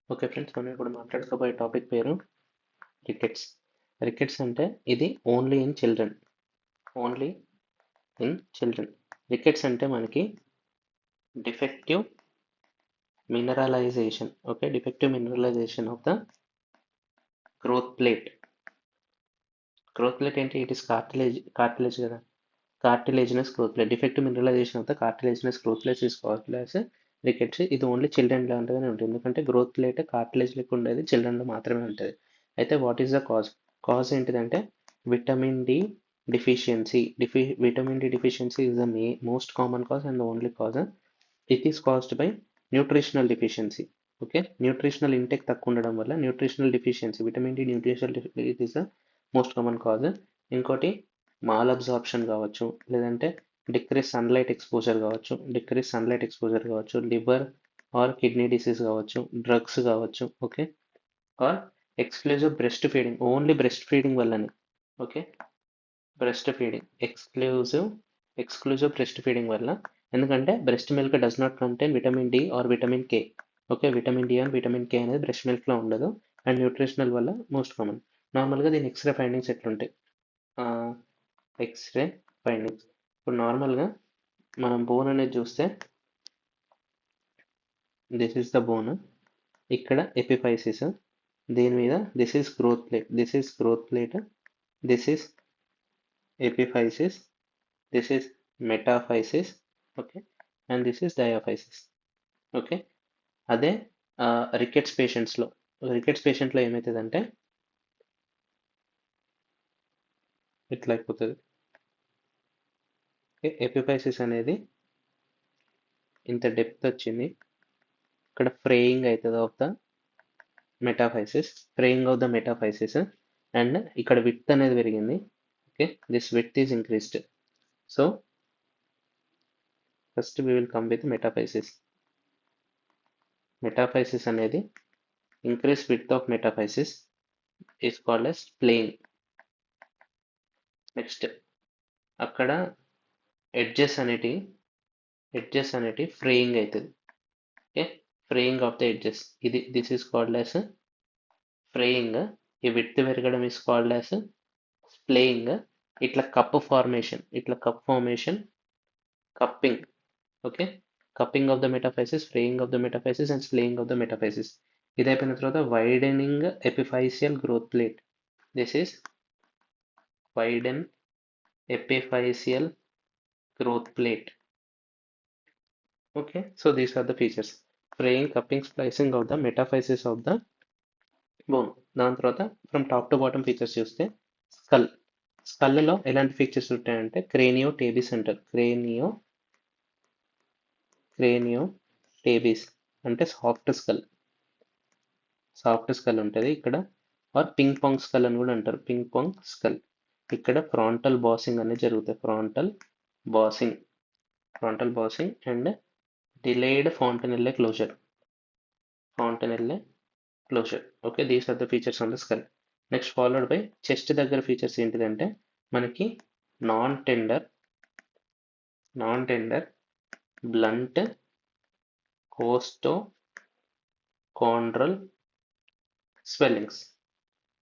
Okay friends, మనం ఇప్పుడు మాట్లాడుకోబోయే టాపిక్ పేరు రికెట్స్. రికెట్స్ అంటే ఇది only in children. Only in children. Rickets అంటే మనకి defective mineralisation. Okay, defective mineralisation of the growth plate. Growth plate ఏంటి? ఇట్ ఇస్ కార్టిలేజ్ కదా. Cartilaginous growth plate. Defective mineralisation of the cartilaginous growth plates is called as rickets. ఇది only children లాంటిగానే ఉంటుంది, ఎందుకంటే growth plate cartilage లెక్క ఉండేది చిల్డ్రన్లో మాత్రమే ఉంటుంది. అయితే what is the cause? Cause ఏంటిదంటే vitamin D deficiency. Vitamin D deficiency is the most common cause and only cause. It is caused by nutritional deficiency. Okay, nutritional intake తక్కువ ఉండడం వల్ల nutritional deficiency, vitamin D nutritional it is the most common cause. ఇంకోటి malabsorption కావచ్చు, లేదంటే decrease sunlight exposure కావచ్చు, liver or kidney disease కావచ్చు, drugs కావచ్చు. Okay, or exclusive breast feeding, only breast feeding వల్లనే. Okay, breast feeding exclusive breast feeding వల్ల. ఎందుకంటే breast milk does not contain vitamin D or vitamin K. Okay, vitamin D and vitamin K అనేది breast మిల్క్లో ఉండదు, and nutritional వల్ల most common. నార్మల్గా దీని X-ray findings ఎట్లుంటాయి? ఎక్స్రే ఫైండింగ్స్ ఇప్పుడు నార్మల్గా మనం బోన్ అనేది చూస్తే, దిస్ ఈస్ ద బోన్. ఇక్కడ ఎపిఫైసిస్, దీని మీద this is growth plate, this is epiphysis, this is metaphysis. Okay, and this is diaphysis. Okay, అదే రికెట్స్ పేషెంట్లో ఏమవుతుందంటే ఇట్లా అయిపోతుంది. ఎపిఫైసిస్ అనేది ఇంత డెప్త్ వచ్చింది, ఇక్కడ ఫ్రేయింగ్ అవుతుంది ఆఫ్ ద మెటాఫైసిస్, అండ్ ఇక్కడ విడ్త్ అనేది పెరిగింది. Okay, this width is increased. So first we will come with metaphysis. Metaphysis అనేది increase width of metaphysis is called as playing. Next అక్కడ ఎడ్జెస్ అనేటి ఫ్రేయింగ్ అవుతుంది. Okay, fraying of the edges, this is called as fraying. ఈ width పెరగడం is called as splaying. ఇట్లా cup formation cupping. Okay, cupping of the metaphysis, fraying of the metaphysis and splaying of the metaphysis. ఇది అయిపోయిన తర్వాత widening epiphyseal growth plate. This is widen epiphyseal growth plate. Okay, so these are the features: fraying, cupping, splicing of the metaphysis of the bone. దాని తర్వాత from top to bottom features చూస్తే, స్కల్లో ఎలాంటి features ఉంటాయంటే cranio టేబిస్ అంటారు. Cranio టేబిస్ అంటే soft skull ఉంటుంది ఇక్కడ. Are ping pong skull అని కూడా అంటారు, పింగ్ పాంగ్ స్కల్. ఇక్కడ ఫ్రాంటల్ బాసింగ్ అనేది జరుగుతుంది, frontal bossing and delayed fontanelle closure. Okay, these are the features on the skull. Next followed by chest దగ్గర ఫీచర్స్ ఏంటిదంటే మనకి non tender blunt costochondral swellings.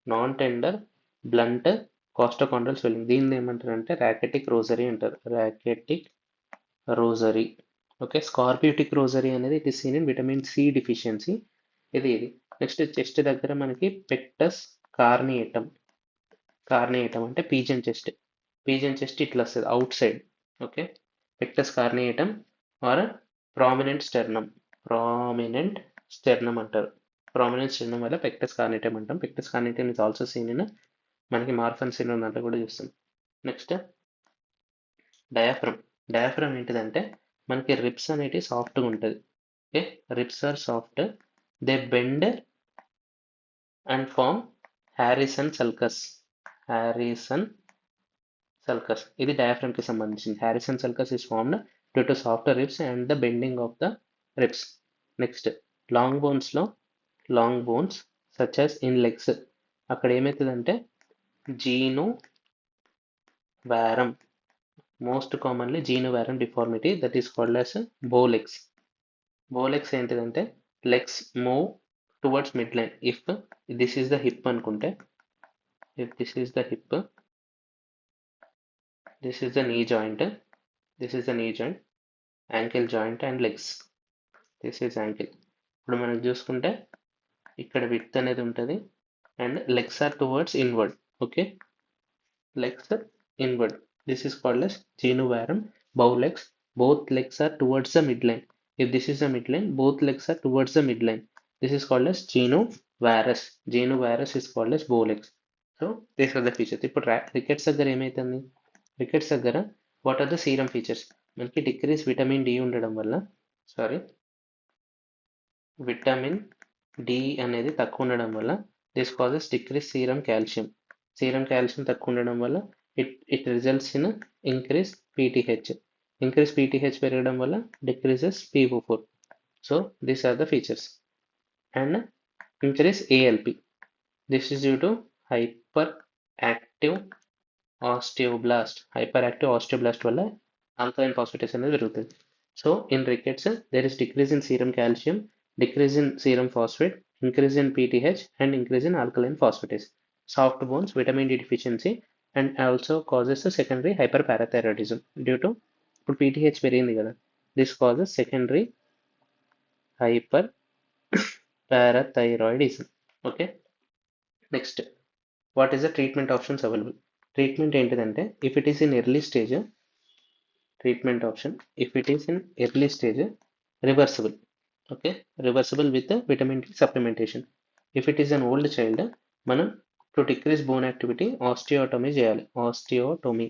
Non tender blunt costochondral swelling, దీన్ని ఏమంటారంటే rachitic rosary అంటారు. Okay, scorbutic rosary అనేది it is seen in vitamin C deficiency. ఇది next chest దగ్గర మనకి పెక్టస్ కార్నియేటం అంటే పీజన్ చెస్ట్ ఇట్లా వస్తుంది outside. Okay, pectus carinatum or prominent sternum అంటారు. ప్రామినెంట్ స్టెర్నమ్ వల్ల పెక్టస్ కార్నియేటం అంటాం. Pectus carinatum is also seen in మనకి మార్ఫన్ సిండ్రోమ్ దాంట్లో కూడా చూస్తాం. నెక్స్ట్ డయాఫ్రమ్ ఏంటిదంటే మనకి రిప్స్ అనేటి సాఫ్ట్గా ఉంటుంది. Okay, ribs are soft, they bend and form Harrison sulcus. ఇది డయాఫ్రమ్ కి సంబంధించింది. Harrison sulcus is formed due to soft ribs and the bending of the ribs. Next long bones such as in legs, అక్కడ ఏమవుతుందంటే genu varum, most commonly genu varum deformity, that is called as bowlegs. ఏంటిదంటే legs move towards midline. If this is the hip అనుకుంటే, if this is the hip, this is the knee joint, this is the knee joint, ankle joint and legs. This is ankle. ఇప్పుడు మనం చూసుకుంటే ఇక్కడ width అనేది ఉంటుంది and legs are towards inward. Okay, legs are inward. This is called as genu varum. Bow legs, both legs are towards the midline. If this is the midline, both legs are towards the midline. This is called as genu varus. Genu varus is called as bow legs. So these are the features. ఇప్పుడు rickets దగ్గర ఏమైతుంది, rickets దగ్గర what are the serum features? మనకి decrease vitamin D ఉండడం వల్ల, sorry, vitamin D అనేది తక్కువ ఉండడం వల్ల this causes decrease serum calcium. Serum calcium తక్కువ ఉండడం వల్ల it results in increase PTH. Increase PTH పెరగడం వల్ల decreases PO4. So these are the features. And increase ALP. This is due to hyper active osteoblast. Hyper active osteoblast వల్ల alkaline phosphatase అనేది పెరుగుతుంది. So in rickets there is decrease in serum calcium, decrease in serum phosphate, increase in PTH, and increase in alkaline phosphatase. Soft bones, vitamin D deficiency, and also causes a secondary hyperparathyroidism due to ఇప్పుడు PTH పెరిగింది కదా, this causes secondary hyperparathyroidism. Okay, next, what is the treatment options available? Treatment ఏంటిదంటే, if it is in early stage, treatment option, if it is in early stage, reversible. Okay, reversible with the vitamin D supplementation. If it is an old child, మనం to decrease bone activity osteotomy చేయాలి. osteotomy